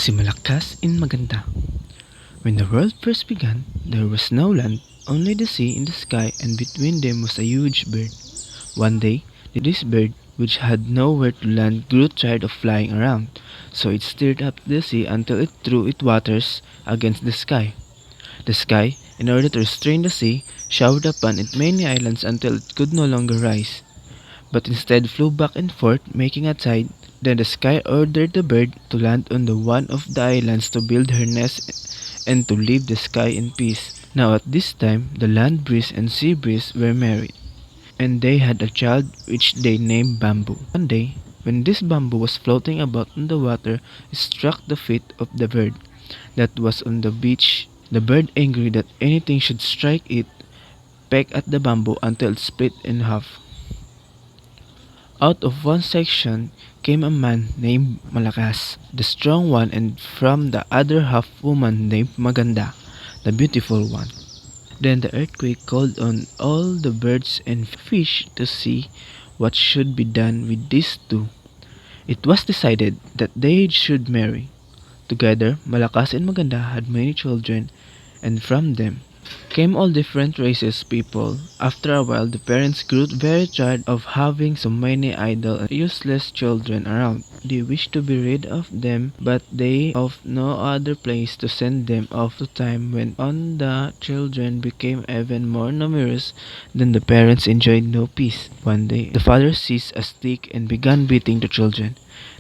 Si Malakas in Maganda. When the world first began, there was no land, only the sea in the sky, and between them was a huge bird. One day, this bird, which had nowhere to land, grew tired of flying around, so it steered up the sea until it threw its waters against the sky. The sky, in order to restrain the sea, showered upon it many islands until it could no longer rise, but instead flew back and forth, making a tide. Then the sky ordered the bird to land on the one of the islands to build her nest and to leave the sky in peace. Now at this time the land breeze and sea breeze were married, and they had a child which they named Bamboo. One day, when this bamboo was floating about on the water, it struck the feet of the bird that was on the beach. The bird, angry that anything should strike it, pecked at the bamboo until it split in half. Out of one section came a man named Malakas, the strong one, and from the other half woman named Maganda, the beautiful one. Then the earthquake called on all the birds and fish to see what should be done with these two. It was decided that they should marry. Together, Malakas and Maganda had many children, and from them came all different races people. After a while, the parents grew very tired of having so many idle and useless children around. They wished to be rid of them, but they of no other place to send them off. The time went on, the children became even more numerous than the parents enjoyed no peace. One day, the father seized a stick and began beating the children.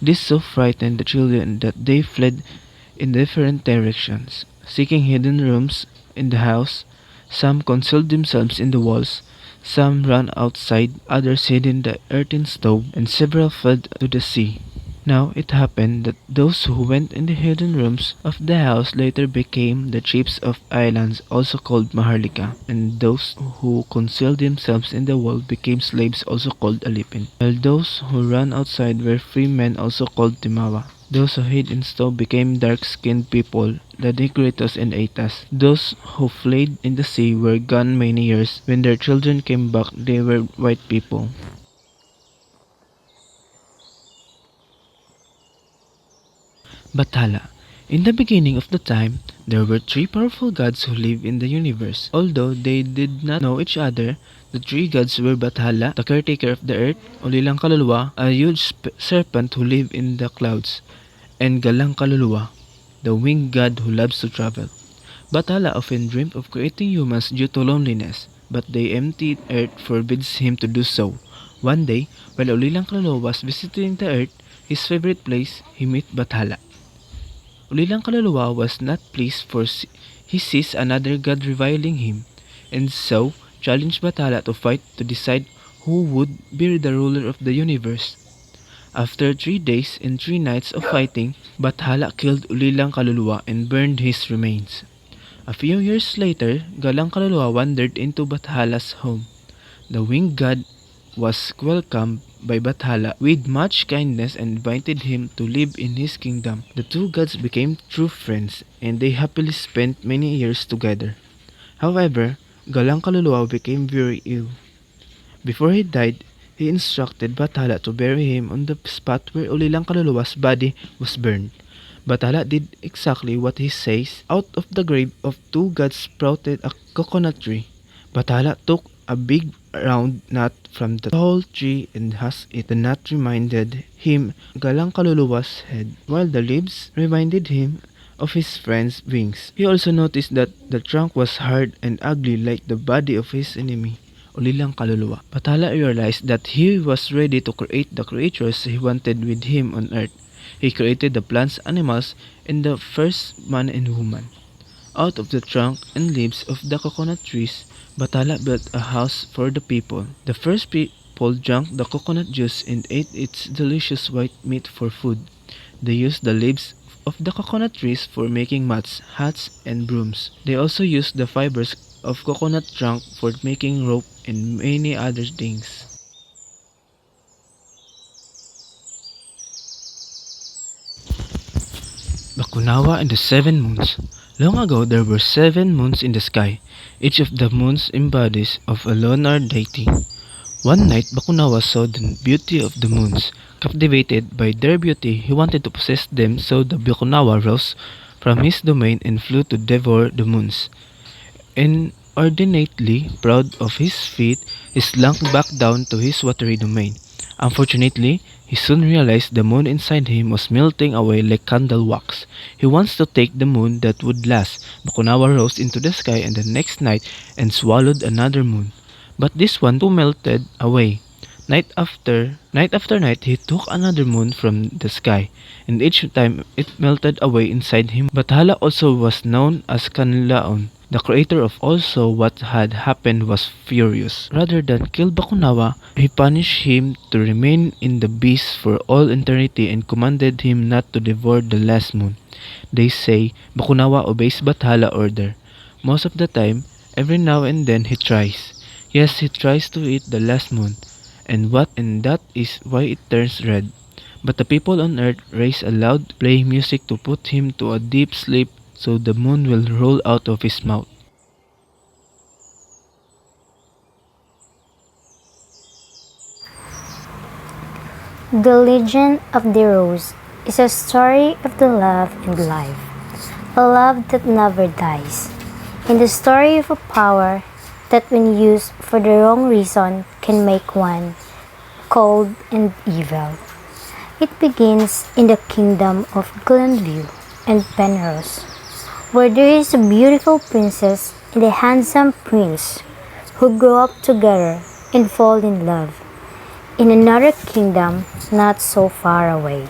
This so frightened the children that they fled in different directions, seeking hidden rooms in the house. Some concealed themselves in the walls, some ran outside, others hid in the earthen stove, and several fled to the sea. Now it happened that those who went in the hidden rooms of the house later became the chiefs of islands, also called Maharlika, and those who concealed themselves in the wall became slaves, also called alipin, while those who ran outside were free men, also called timawa. Those who hid in stove became dark-skinned people, the Negritos and Aitas. Those who fled in the sea were gone many years. When their children came back, they were white people. Bathala. In the beginning of the time, there were three powerful gods who lived in the universe. Although they did not know each other, the three gods were Bathala, the caretaker of the earth, Ulilang Kaluluwa, a huge serpent who lived in the clouds, and Galang Kaluluwa, the winged god who loves to travel. Bathala often dreamed of creating humans due to loneliness, but the empty earth forbids him to do so. One day, while Ulilang Kaluluwa was visiting the earth, his favorite place, he met Bathala. Ulilang Kaluluwa was not pleased, for he sees another god reviling him, and so challenged Bathala to fight to decide who would be the ruler of the universe. After 3 days and 3 nights of fighting, Bathala killed Ulilang Kaluluwa and burned his remains. A few years later, Galang Kaluluwa wandered into Bathala's home. The winged god was welcomed by Bathala with much kindness and invited him to live in his kingdom. The two gods became true friends, and they happily spent many years together. However, Galang Kaluluwa became very ill. Before he died, he instructed Bathala to bury him on the spot where Ulilang Kaluluwa's body was burned. Bathala did exactly what he says. Out of the grave of two gods sprouted a coconut tree. Bathala took a big round nut from the tall tree and husked it. The nut reminded him Galang Kaluluwa's head, while the leaves reminded him of his friend's wings. He also noticed that the trunk was hard and ugly like the body of his enemy, Ulilang Kaluluwa. Bathala realized that he was ready to create the creatures he wanted with him on earth. He created the plants, animals, and the first man and woman. Out of the trunk and leaves of the coconut trees, Bathala built a house for the people. The first people drank the coconut juice and ate its delicious white meat for food. They used the leaves of the coconut trees for making mats, hats, and brooms. They also used the fibers of coconut trunk for making rope and many other things. Bakunawa and the Seven Moons. Long ago, there were 7 moons in the sky. Each of the moons embodies of a lunar deity. One night, Bakunawa saw the beauty of the moons. Captivated by their beauty, he wanted to possess them, so the Bakunawa rose from his domain and flew to devour the moons. Inordinately proud of his feat, he slunk back down to his watery domain. Unfortunately, he soon realized the moon inside him was melting away like candle wax. He wants to take the moon that would last. Bakunawa rose into the sky and the next night and swallowed another moon. But this one too melted away. Night after night, he took another moon from the sky, and each time it melted away inside him. Bathala also was known as Kanlaon. The creator of also what had happened was furious. Rather than kill Bakunawa, he punished him to remain in the beast for all eternity and commanded him not to devour the last moon. They say Bakunawa obeys Bathala order. Most of the time, every now and then he tries. Yes, he tries to eat the last moon, and that is why it turns red. But the people on earth raise a loud play music to put him to a deep sleep so the moon will roll out of his mouth. The Legend of the Rose is a story of the love and life, a love that never dies, and the story of a power that when used for the wrong reason can make one cold and evil. It begins in the kingdom of Glenview and Penrose, where there is a beautiful princess and a handsome prince who grow up together and fall in love. In another kingdom not so far away,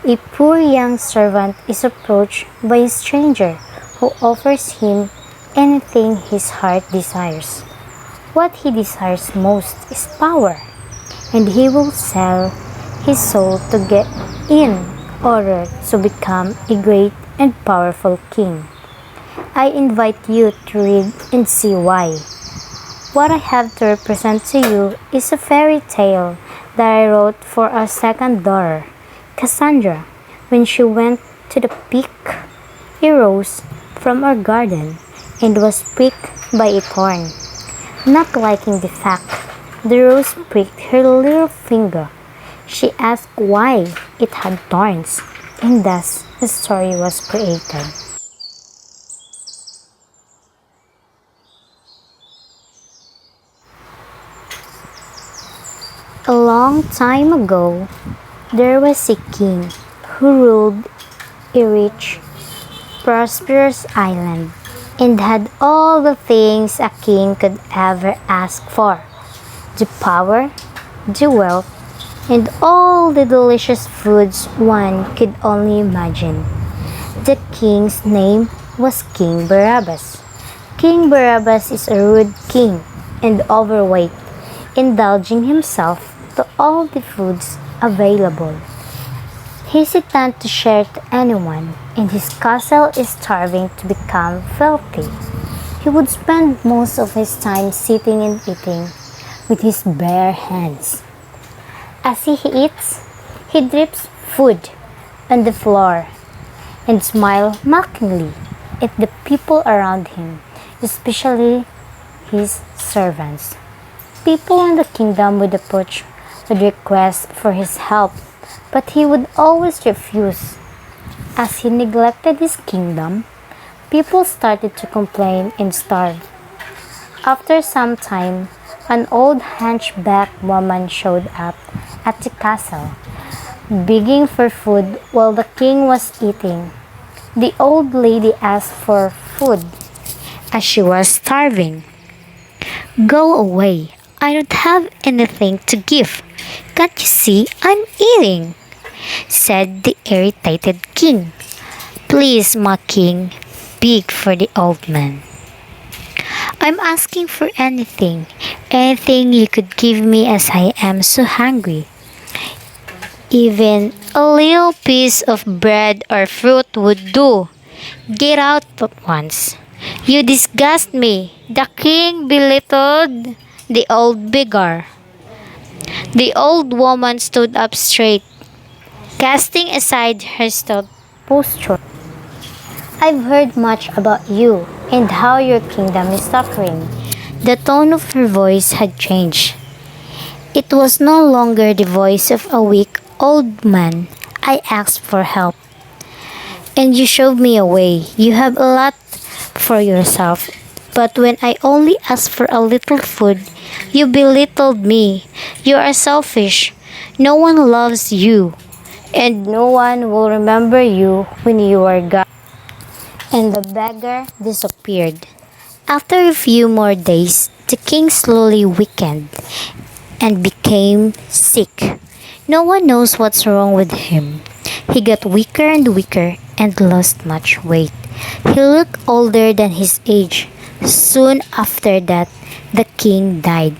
a poor young servant is approached by a stranger who offers him anything his heart desires. What he desires most is power, and he will sell his soul to get in order to become a great and powerful king. I invite you to read and see why. What I have to represent to you is a fairy tale that I wrote for our second daughter, Cassandra. When she went to the peak, a rose from our garden and was pricked by a thorn. Not liking the fact the rose pricked her little finger, she asked why it had thorns, and thus the story was created. A long time ago, there was a king who ruled a rich, prosperous island and had all the things a king could ever ask for: the power, the wealth, and all the delicious foods one could only imagine. The king's name was King Barabbas. King Barabbas is a rude king and overweight, indulging himself to all the foods available. Hesitant to share to anyone, and his castle is starving to become filthy. He would spend most of his time sitting and eating with his bare hands. As he eats, he drips food on the floor and smiles mockingly at the people around him, especially his servants. People in the kingdom would approach with requests for his help, but he would always refuse. As he neglected his kingdom, people started to complain and starve. After some time, an old hunchback woman showed up at the castle, begging for food while the king was eating. The old lady asked for food as she was starving. "Go away, I don't have anything to give. Can't you see I'm eating?" said the irritated king. "Please, my king, beg for the old man. I'm asking for anything you could give me as I am so hungry. Even a little piece of bread or fruit would do. Get out at once. You disgust me." The king belittled the old beggar. The old woman stood up straight, casting aside her stout posture. "I've heard much about you and how your kingdom is suffering." The tone of her voice had changed. It was no longer the voice of a weak old man. I asked for help, and you showed me a way. You have a lot for yourself. But when I only asked for a little food, you belittled me. You are selfish. No one loves you, and no one will remember you when you are gone. And the beggar disappeared. After a few more days, the king slowly weakened and became sick. No one knows what's wrong with him. He got weaker and weaker and lost much weight. He looked older than his age. Soon after that, the king died.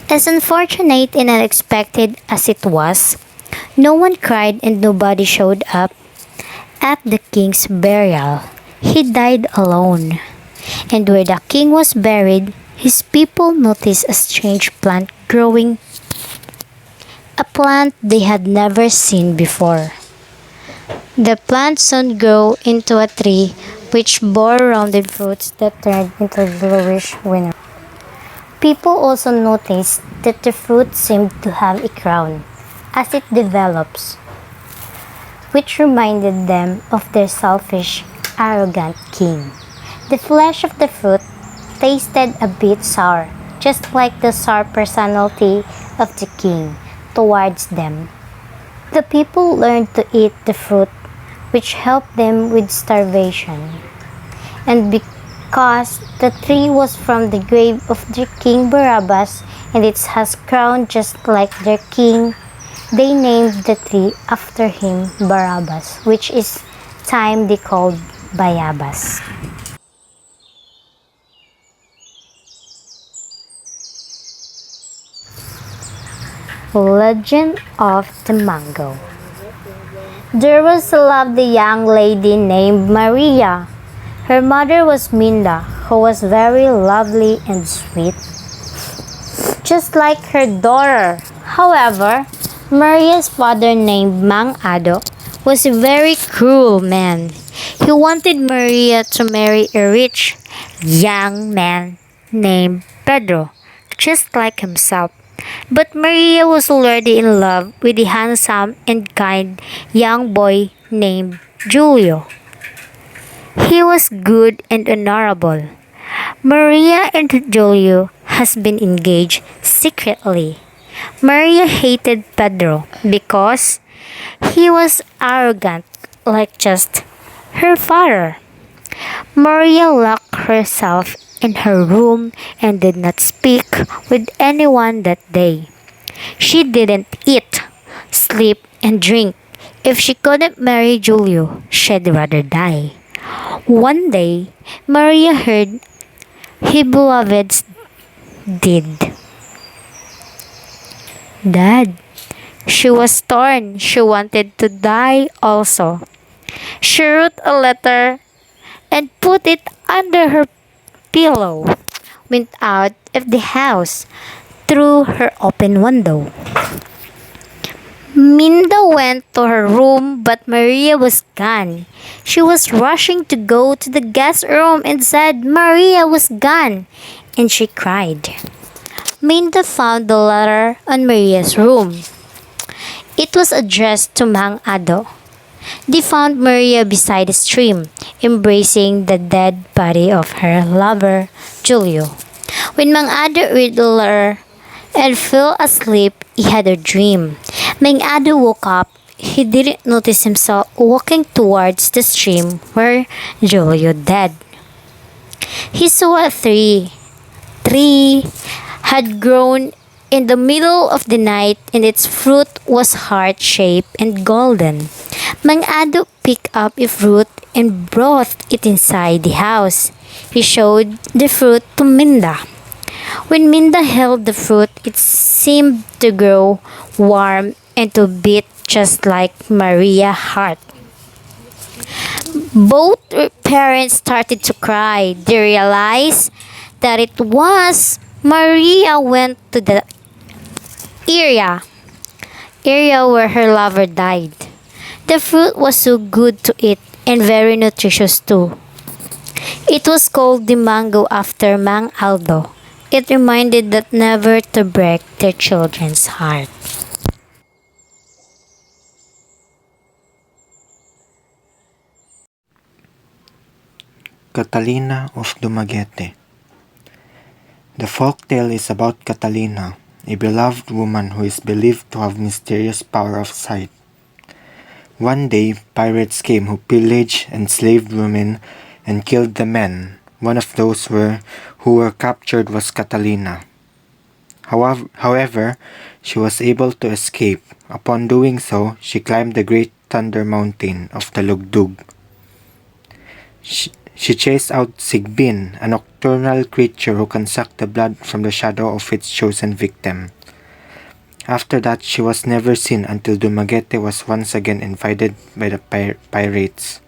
As unfortunate and unexpected as it was, no one cried and nobody showed up at the king's burial. He died alone. And where the king was buried, his people noticed a strange plant growing, a plant they had never seen before. The plant soon grew into a tree which bore rounded fruits that turned into bluish winners. People also noticed that the fruit seemed to have a crown as it develops, which reminded them of their selfish, arrogant king. The flesh of the fruit tasted a bit sour, just like the sour personality of the king towards them. The people learned to eat the fruit, which helped them with starvation. And because the tree was from the grave of their king Barabbas and it has crown just like their king, they named the tree after him Barabbas, which is time they called Bayabas. Legend of the Mango. There was a lovely young lady named Maria. Her mother was Minda, who was very lovely and sweet, just like her daughter. However, Maria's father, named Mang Ado, was a very cruel man. He wanted Maria to marry a rich young man named Pedro, just like himself. But Maria was already in love with a handsome and kind young boy named Julio. He was good and honorable. Maria and Julio has been engaged secretly. Maria hated Pedro because he was arrogant like just her father. Maria locked herself in her room and did not speak with anyone that day. She didn't eat, sleep, and drink. If she couldn't marry Julio, she'd rather die. One day, Maria heard her beloved's deed. Dad, she was torn. She wanted to die also. She wrote a letter and put it under her pillow, went out of the house through her open window. Minda went to her room, but Maria was gone. She was rushing to go to the guest room and said Maria was gone, and she cried. Minda found the letter on Maria's room. It was addressed to Mang Ado. They found Maria beside a stream, embracing the dead body of her lover, Julio. When Mang Ado read the letter and fell asleep, he had a dream. Mang Ado woke up. He didn't notice himself walking towards the stream where Julio dead. He saw a tree. Tree had grown in the middle of the night, and its fruit was heart-shaped and golden. Mang Ado picked up a fruit and brought it inside the house. He showed the fruit to Minda. When Minda held the fruit, it seemed to grow warm and to beat just like Maria's heart. Both parents started to cry. They realized that it was Maria went to the area where her lover died. The fruit was so good to eat and very nutritious too. It was called the mango after Mang Aldo. It reminded that never to break their children's heart. Catalina of Dumaguete. The folk tale is about Catalina, a beloved woman who is believed to have mysterious power of sight. One day, pirates came who pillaged and enslaved women and killed the men. One of those who were captured was Catalina. However, she was able to escape. Upon doing so, she climbed the great thunder mountain of the Lugdug. She chased out Sigbin, a nocturnal creature who can suck the blood from the shadow of its chosen victim. After that, she was never seen until Dumaguete was once again invaded by the pirates.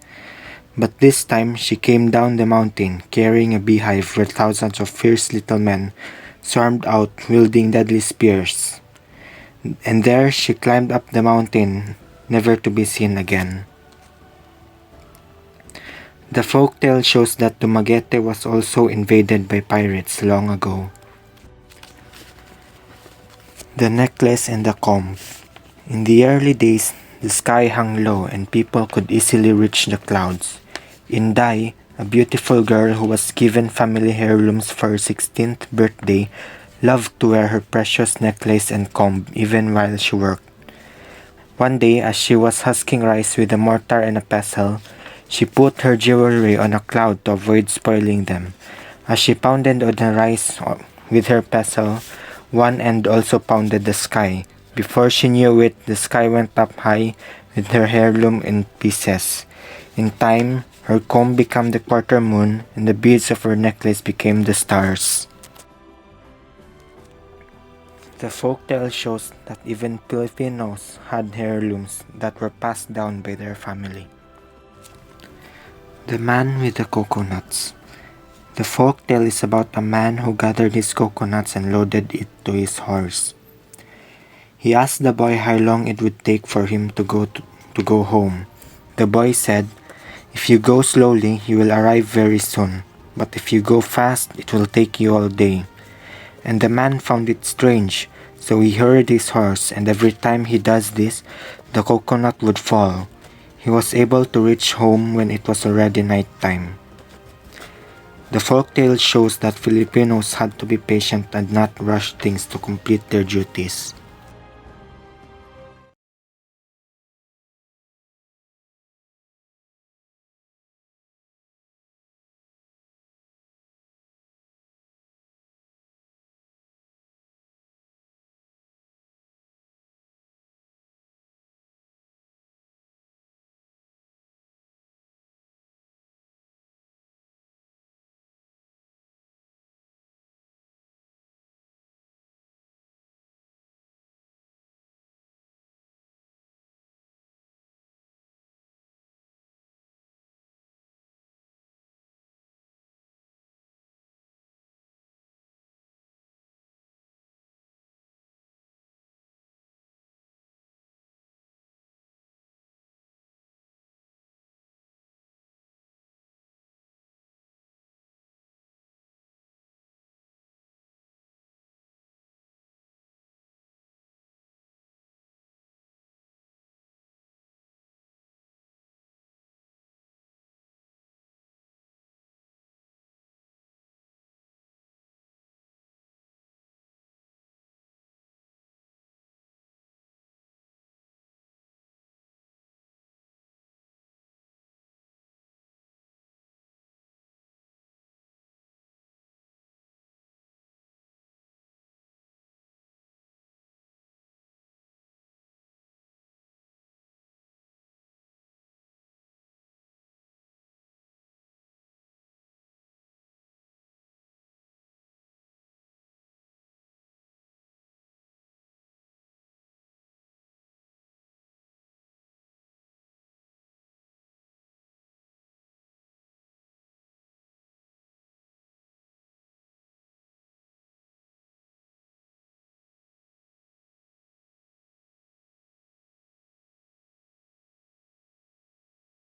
But this time, she came down the mountain, carrying a beehive where thousands of fierce little men swarmed out, wielding deadly spears. And there she climbed up the mountain, never to be seen again. The folktale shows that Dumaguete was also invaded by pirates long ago. The necklace and the comb. In the early days, the sky hung low and people could easily reach the clouds. In Dai, a beautiful girl who was given family heirlooms for her 16th birthday, loved to wear her precious necklace and comb even while she worked. One day, as she was husking rice with a mortar and a pestle, she put her jewelry on a cloud to avoid spoiling them. As she pounded on the rice with her pestle, one end also pounded the sky. Before she knew it, the sky went up high with her heirloom in pieces. In time, her comb became the quarter moon, and the beads of her necklace became the stars. The folktale shows that even Filipinos had heirlooms that were passed down by their family. The Man with the Coconuts. The folktale is about a man who gathered his coconuts and loaded it to his horse. He asked the boy how long it would take for him to go home. The boy said, "If you go slowly, you will arrive very soon, but if you go fast, it will take you all day." And the man found it strange, so he hurried his horse, and every time he does this, the coconut would fall. He was able to reach home when it was already night time. The folktale shows that Filipinos had to be patient and not rush things to complete their duties.